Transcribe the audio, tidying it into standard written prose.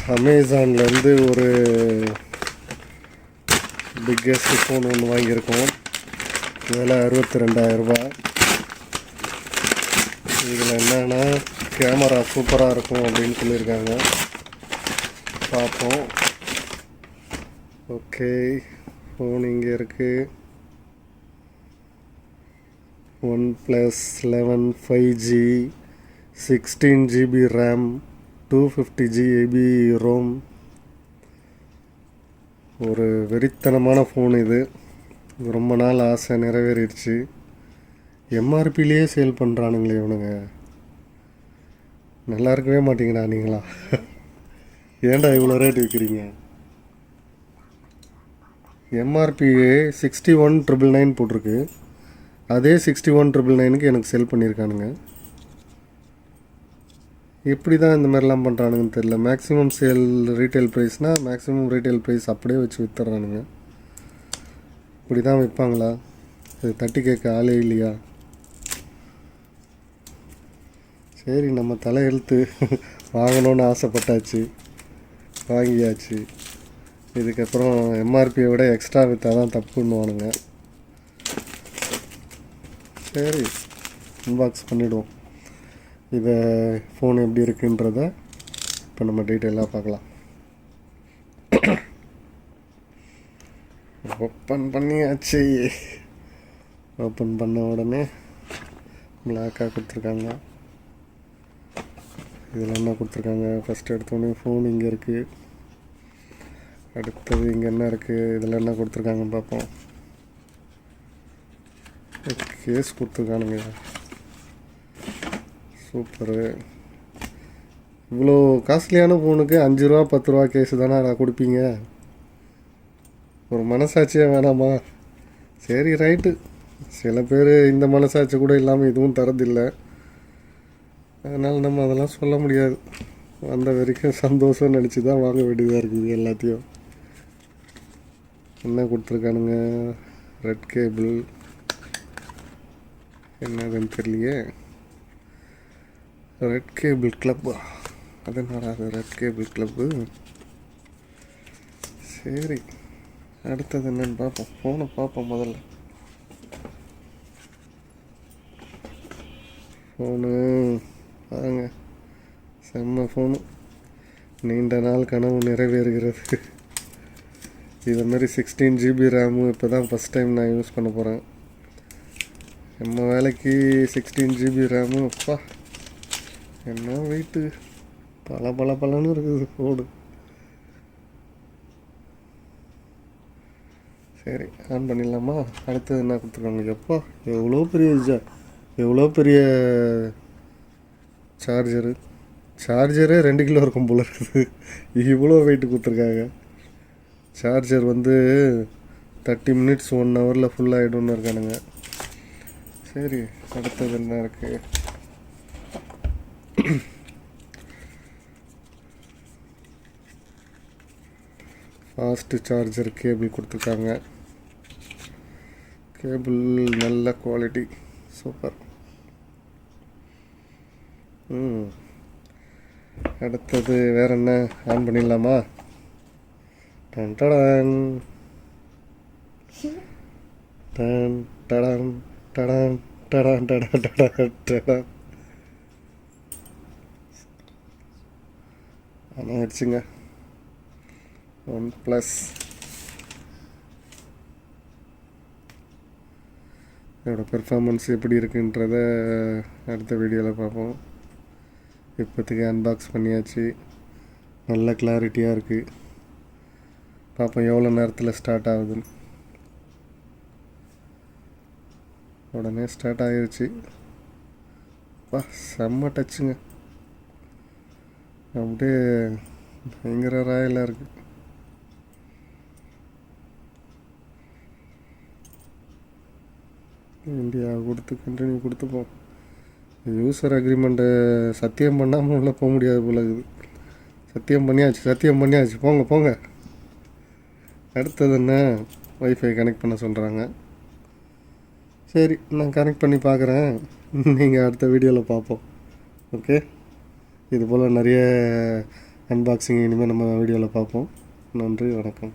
அமேசான்லேருந்து ஒரு biggest phone ஒன்று வாங்கியிருக்கோம். விலை 62,000 ரூபா. இதில் என்னென்னா கேமரா சூப்பராக இருக்கும் அப்படின்னு சொல்லியிருக்காங்க. பார்ப்போம். ஓகே, ஃபோன் இங்கே இருக்குது. OnePlus 11 5G 16GB RAM 250GB ROM. ஒரு வெறித்தனமான ஃபோன் இது. ரொம்ப நாள் ஆசை நிறைவேறிடுச்சு. எம்ஆர்பிலேயே சேல் பண்ணுறானுங்களே இவனுங்க. நல்லா இருக்கவே மாட்டீங்கடா நீங்களா. ஏன்டா இவ்வளோ ரேட் விற்கிறீங்க? எம்ஆர்பி 61,999 போட்டிருக்கு. அதே 61,999க்கு எனக்கு செல் பண்ணியிருக்கானுங்க. எப்படி தான் இந்த மாதிரிலாம் பண்ணுறானுங்கன்னு தெரியல. மேக்ஸிமம் சேல் ரீட்டைல் ப்ரைஸ்னால் மேக்ஸிமம் ரீட்டைல் ப்ரைஸ் அப்படியே வச்சு விற்றுறானுங்க. இப்படி தான் விற்பாங்களா? இது தட்டி கேட்க ஆளே இல்லையா? சரி, நம்ம தலையெழுத்து. வாங்கணுன்னு ஆசைப்பட்டாச்சு, வாங்கியாச்சு. இதுக்கப்புறம் எம்ஆர்பியை விட எக்ஸ்ட்ரா விற்றா தான் தப்புன்னுவானுங்க. சரி, அன்பாக்ஸ் பண்ணிவிடுவோம். இதை ஃபோன் எப்படி இருக்குன்றத இப்போ நம்ம டீட்டெயிலாக பார்க்கலாம். ஓப்பன் பண்ணியாச்சு. ஓப்பன் பண்ண உடனே பிளாக்காக கொடுத்துருக்காங்க. இதில் என்ன கொடுத்துருக்காங்க? ஃபஸ்ட்டு எடுத்தோடனே ஃபோன் இங்கே இருக்குது. அடுத்தது இங்கே என்ன இருக்குது? இதில் என்ன கொடுத்துருக்காங்கன்னு பார்ப்போம். கேஸ் கொடுத்துருக்கானுங்க. சூப்பரு. இவ்வளோ காஸ்ட்லியான ஃபோனுக்கு 5 ரூபா 10 ரூபா கேஸு தானே நான் கொடுப்பீங்க? ஒரு மனசாட்சியாக வேணாமா? சரி, ரைட்டு. சில பேர் இந்த மனசாட்சி கூட இல்லாமல் இதுவும் தரதில்லை. அதனால் நம்ம அதெல்லாம் சொல்ல முடியாது. வந்த வரைக்கும் சந்தோஷம் நினச்சி தான் வாங்க வேண்டியதாக இருக்குது எல்லாத்தையும். என்ன கொடுத்துருக்கானுங்க? Red cable. என்னதுன்னு தெரியலையே. ரெட் கேபிள் கிளப்பா? அதனால அது ரெட் கேபிள் கிளப்பு. சரி, அடுத்தது என்னன்னு பார்ப்போம். ஃபோனை பார்ப்போம் முதல்ல. ஃபோனு பாருங்க, செம்ம ஃபோனு. நீண்ட நாள் கனவு நிறைவேறுகிறது. இதை மாதிரி 16GB ரேமு இப்போ தான் ஃபஸ்ட் டைம் நான் யூஸ் பண்ண போகிறேன். நம்ம வேலைக்கு 16GB ரேமு. அப்பா, என்ன வெயிட்டு! பலன்னு இருக்குது ஃபோனு. சரி, ஆன் பண்ணிடலாமா? அடுத்தது என்ன கொடுத்துருக்காங்க? எப்பா, எவ்வளோ பெரிய சார்ஜரு 2 கிலோ இருக்கும் போல இருக்குது. இவ்வளோ வெயிட்டு கொடுத்துருக்காங்க. சார்ஜர் வந்து 30 மினிட்ஸ் 1 ஹவரில் ஃபுல்லாகிடும்னு இருக்கானுங்க. சரி, அடுத்தது என்ன இருக்குது? ஃபாஸ்ட்டு சார்ஜர் கேபிள் கொடுத்துருக்காங்க. கேபிள் நல்ல குவாலிட்டி, சூப்பர். அடுத்தது வேறு என்ன? ஆன் பண்ணிடலாமா? டன் டடான் டன் டடான் டடான் டடான் டடான் டடான் டடான். ஆனால் ஆயிடுச்சுங்க. OnePlus. இதோட பெர்ஃபார்மன்ஸ் எப்படி இருக்குன்றத அடுத்த வீடியோவில் பார்ப்போம். இப்போதைக்கு அன்பாக்ஸ் பண்ணியாச்சு. நல்ல கிளாரிட்டியாக இருக்குது. பார்ப்போம் எவ்வளோ நேரத்தில் ஸ்டார்ட் ஆகுதுன்னு. உடனே ஸ்டார்ட் ஆகிடுச்சு. செம்ம டச்சுங்க. அப்படியே பயங்கர ராயலாக இருக்குது. இந்தியா கொடுத்து கண்டினியூ கொடுத்துப்போம். யூசர் அக்ரிமெண்ட்டு சத்தியம் பண்ணாமல் உள்ளே போக முடியாது போல இருக்குது. சத்தியம் பண்ணியாச்சு. போங்க. அடுத்தது என்ன? வைஃபை கனெக்ட் பண்ண சொல்கிறாங்க. சரி, நான் கனெக்ட் பண்ணி பார்க்குறேன். நீங்கள் அடுத்த வீடியோவில் பார்ப்போம். ஓகே, இது போல் நிறைய அன்பாக்சிங் இனிமேல் நம்ம வீடியோவில் பார்ப்போம். நன்றி, வணக்கம்.